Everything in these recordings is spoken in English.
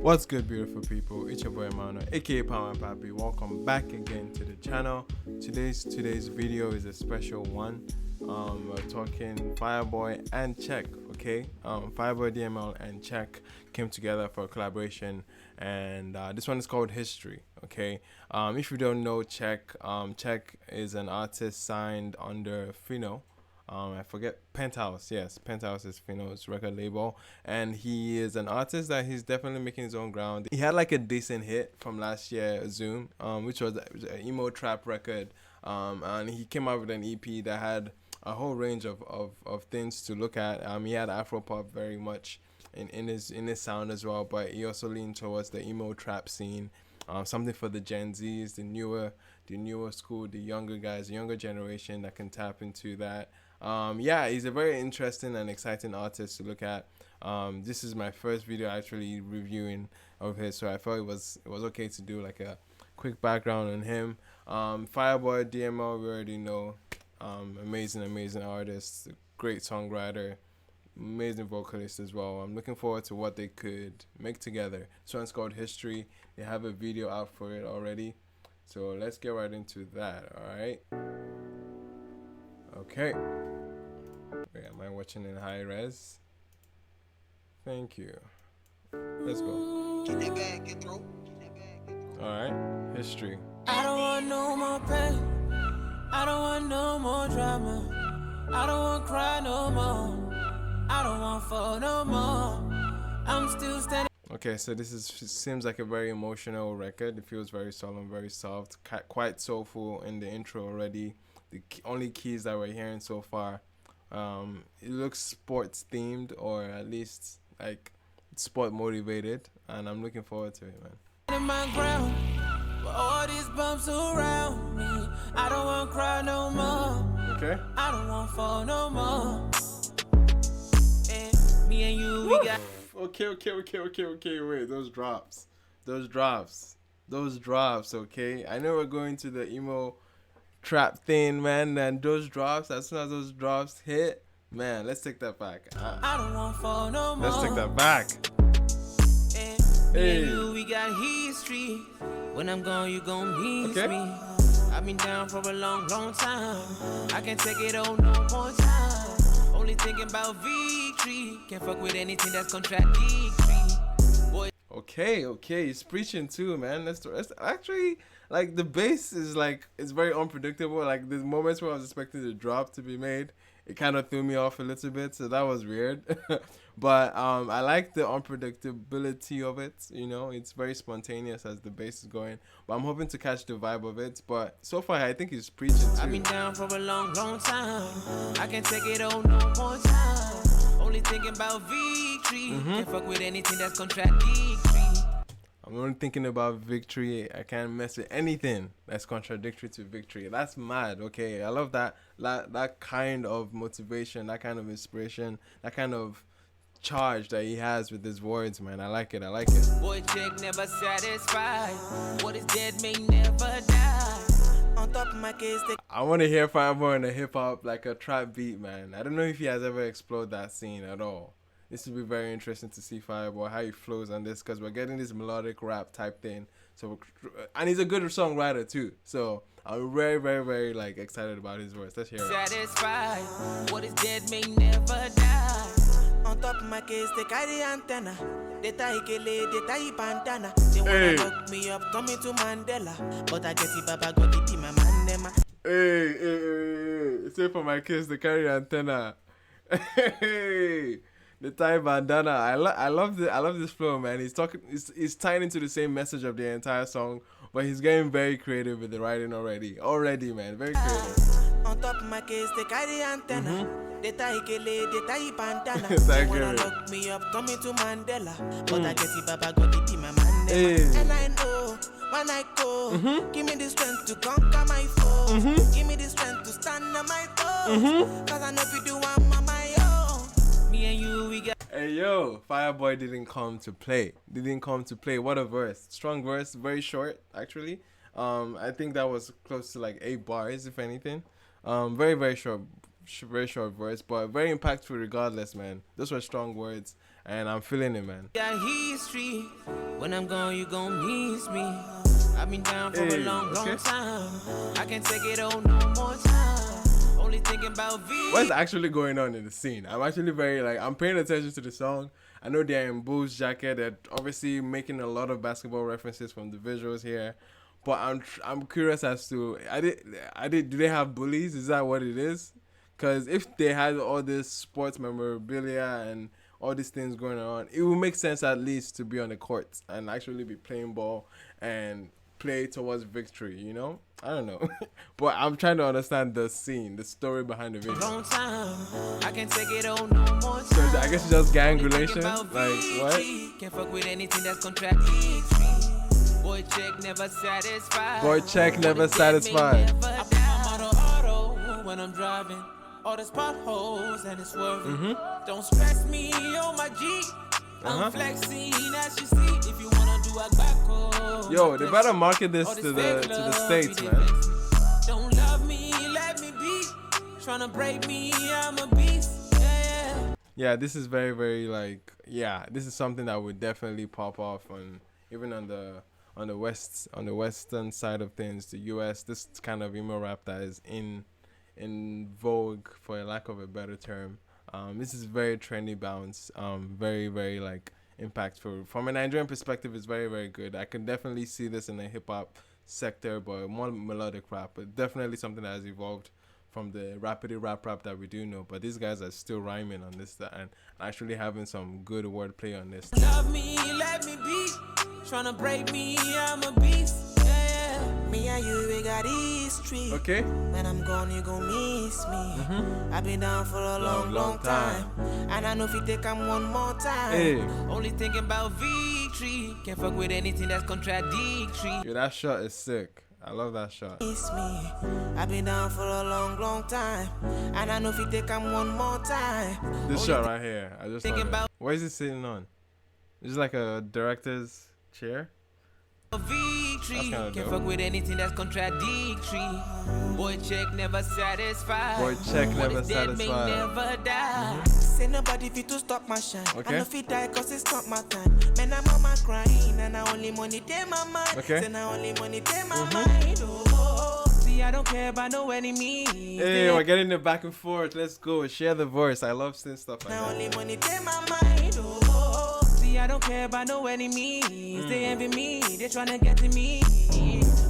What's good, beautiful people? It's your boy Mano, aka Power and Papi. Welcome back again to the channel. Today's video is a special one. We're talking Fireboy and Check. Okay, Fireboy DML and Check came together for a collaboration, and this one is called History. Okay, if you don't know Check, Check is an artist signed under Fino. I forget Penthouse. Yes, Penthouse is Fino's record label, and he is an artist that he's definitely making his own ground. He had like a decent hit from last year, Zoom, which was an emo trap record, and he came out with an EP that had a whole range of things to look at. He had Afropop very much in his sound as well, but he also leaned towards the emo trap scene. Something for the Gen Zs, the newer school, the younger guys, the younger generation that can tap into that. Yeah, he's a very interesting and exciting artist to look at. This is my first video actually reviewing of his, so I felt it was okay to do like a quick background on him. Fireboy DML, we already know, amazing artist, great songwriter, amazing vocalist as well. I'm looking forward to what they could make together. This one's called History. They have a video out for it already, so let's get right into that. All right. Okay. Wait, am I watching in high res? Thank you. Let's go. Get that bag, get through. Alright, History. I don't want no more pain. I don't want no more drama. I don't want cry no more. I don't want fall no more. I'm still standing. Okay, so this seems like a very emotional record. It feels very solemn, very soft, quite soulful in the intro already. The only keys that we're hearing so far, it looks sports themed, or at least like sport motivated, and I'm looking forward to it, man. In my ground, with all these bumps around me, I don't want cry no more. Okay. I don't want fall no more. And me and you, we got. Okay. Wait, those drops. Okay, I know we're going to the emo trap thing, man, and those drops, as soon as those drops hit, man, let's take that back. I don't want fall no more. Let's take that back. And me Hey. and you, we got history. When I'm gone, you gon' miss Okay. me. I've been down for a long time. I can't take it on no more time. Only thinking about victory. Can't fuck with anything that's contradictory. Boy. Okay, he's preaching too, man. Let's actually, like, the bass is like, it's very unpredictable. Like, the moments where I was expecting the drop to be made, it kind of threw me off a little bit, so that was weird. But I like the unpredictability of it. You know, it's very spontaneous as the bass is going, but I'm hoping to catch the vibe of it. But so far, I think he's preaching too. I've been down for a long time. I can't take it on no more time. Only thinking about victory. Can't fuck with anything that's contradictory. I'm only thinking about victory. I can't mess with anything that's contradictory to victory. That's mad. Okay, I love that kind of motivation, that kind of inspiration, that kind of charge that he has with his words, man. I like it. Boy, Check never satisfied. What is dead may never die. On top of my case, they I want to hear Fireboy in a hip hop, like a trap beat, man. I don't know if he has ever explored that scene at all. This would be very interesting to see Fireboy, how he flows on this, because we're getting this melodic rap type thing. So, and he's a good songwriter too. So I'm very like excited about his words. Let's hear it. satisfied. What is dead may never die. On top of my case, they carry antenna. They tie kele, they tie bandana. They wanna lock me up, turn me to Mandela. But I get it, Baba got it in my man. Hey. Say for my kids, they carry antenna. Hey. The tie bandana. I love this flow, man. He's tying into the same message of the entire song, but he's getting very creative with the writing already. Man, very creative. On top of my case, they carry antenna. They tie kele, they tie bandana. Thank They wanna you. lock me up, turn me to Mandela. But I get it, Baba got it in my man. Hey. And I know when I go, give me the strength to conquer my foe. Give me the strength to stand on my toes. Cause I know if you do one on my own. Me and you, we got. Hey yo, Fireboy didn't come to play. What a verse. Strong verse, very short actually. I think that was close to like 8 bars if anything. Very short. very short verse, but very impactful regardless, man. Those were strong words, and I'm feeling it, man. Got history. When I'm gone, you gon' miss me. I've been down for a long time. I can't take it on no more time. Only thinking about V. What's actually going on in the scene? I'm actually very I'm paying attention to the song. I know they're in Bulls jacket. They're obviously making a lot of basketball references from the visuals here. But I'm curious as to do they have bullies? Is that what it is? Because if they had all this sports memorabilia and all these things going on, it would make sense at least to be on the court and actually be playing ball and play towards victory, you know? I don't know. But I'm trying to understand the scene, the story behind the video. Long time. I can't take it on no more time. So I guess it's just gang relations? Like, what? Can't fuck with anything that's contradictory. Boy check never satisfied. Boy check never satisfied. I put my auto when I'm driving. All the potholes and it's swerving. Don't stress me on my G. I'm flexing as you see. If you wanna do a back. Yo, they better market this to the States, man. Don't love me, let me be. Tryna break me, I'm a beast. Yeah, this is very, very this is something that would definitely pop off on the western side of things, the US. This kind of emo rap that is in vogue, for a lack of a better term. This is very trendy bounce, very, very impactful. From a Nigerian perspective, it's very, very good. I can definitely see this in the hip hop sector, but more melodic rap, but definitely something that has evolved from the rapidy rap that we do know. But these guys are still rhyming on this and actually having some good wordplay on this. Love me, let me be. Tryna break me, I'm a beast. Me and you, we got history. Okay. When I'm gone, you gon' miss me. I've been down for a long time. And I know if you take I'm one more time. Hey. Only thinking about victory. Can't fuck with anything that's contradictory. Yo, that shot is sick. I love that shot. Miss me. I've been down for a long time. And I know if you take I'm one more time. This Only shot right here, I just love it. Where is it sitting on? It's like a director's chair. Victory. That's Can't fuck with anything that's contradictory. Boy check never satisfied. Boy check never Dead may satisfied. never die. Say nobody fit to stop my shine. Okay. I know fit die cause it's not my time. Man, I'm on my crying and I only money take my mind. Okay. Say now only money take my mind. Oh, see, I don't care about no enemies. Hey, we're getting it back and forth. Let's go. Share the voice. I love seeing stuff like Now that. only money take my mind. Oh, see, I don't care about no enemies. They envy me. They tryna get to me.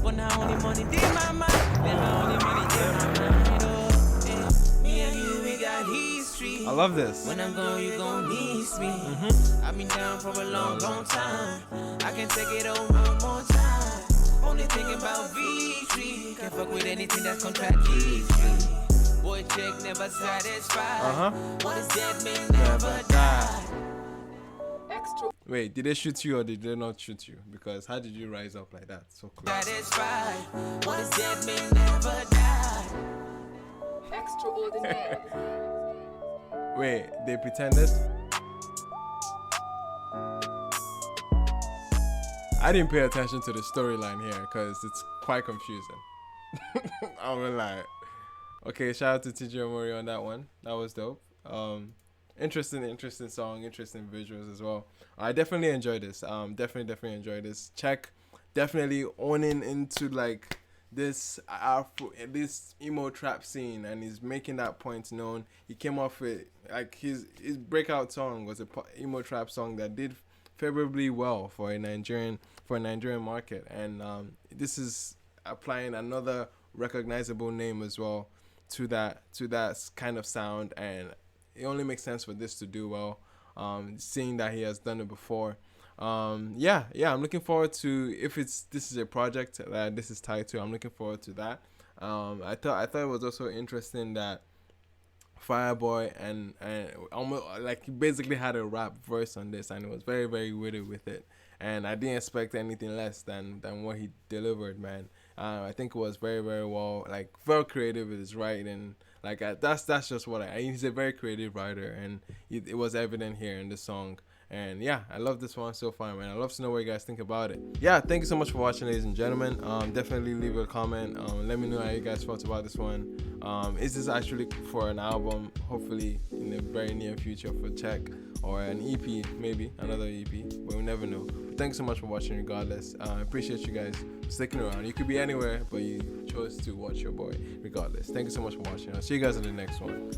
But now only money take my mind. Now only money take my mind. Oh, me and you, we got history. I love this. When I'm gone, you gon' miss me. I've been down for a long time. I can take it on one more time. Only thinking about victory. Can't fuck with anything that's contradictory. Boy check never satisfied. What is dead may never die. Wait, did they shoot you or did they not shoot you? Because how did you rise up like that? So close. Satisfied. What is dead may never die. Extraordinaire. Wait, they pretended? I didn't pay attention to the storyline here because it's quite confusing. I'm gonna lie. Okay, shout out to TJ Omori on that one. That was dope. Interesting song, interesting visuals as well. I definitely enjoyed this. Definitely enjoyed this. Check, definitely owning into this this emo trap scene, and he's making that point known. He came off with his breakout song was a emo trap song that did favorably well for a Nigerian market, and this is applying another recognizable name as well to that kind of sound, and it only makes sense for this to do well, seeing that he has done it before. I'm looking forward to, if this is a project that this is tied to, I'm looking forward to that. I thought it was also interesting that Fireboy and almost he basically had a rap verse on this, and it was very, very witty with it, and I didn't expect anything less than what he delivered, man. I think it was very, very well, very creative with his writing. That's just what he's a very creative writer, and it was evident here in the song. And yeah, I love this one so far, man. I love to know what you guys think about it. Yeah, thank you so much for watching, ladies and gentlemen. Definitely leave a comment. Let me know how you guys felt about this one. Is this actually for an album? Hopefully in the very near future for Check, or an EP, maybe another EP, but we never know. But thanks so much for watching regardless. I appreciate you guys sticking around. You could be anywhere, but you chose to watch your boy regardless. Thank you so much for watching. I'll see you guys in the next one.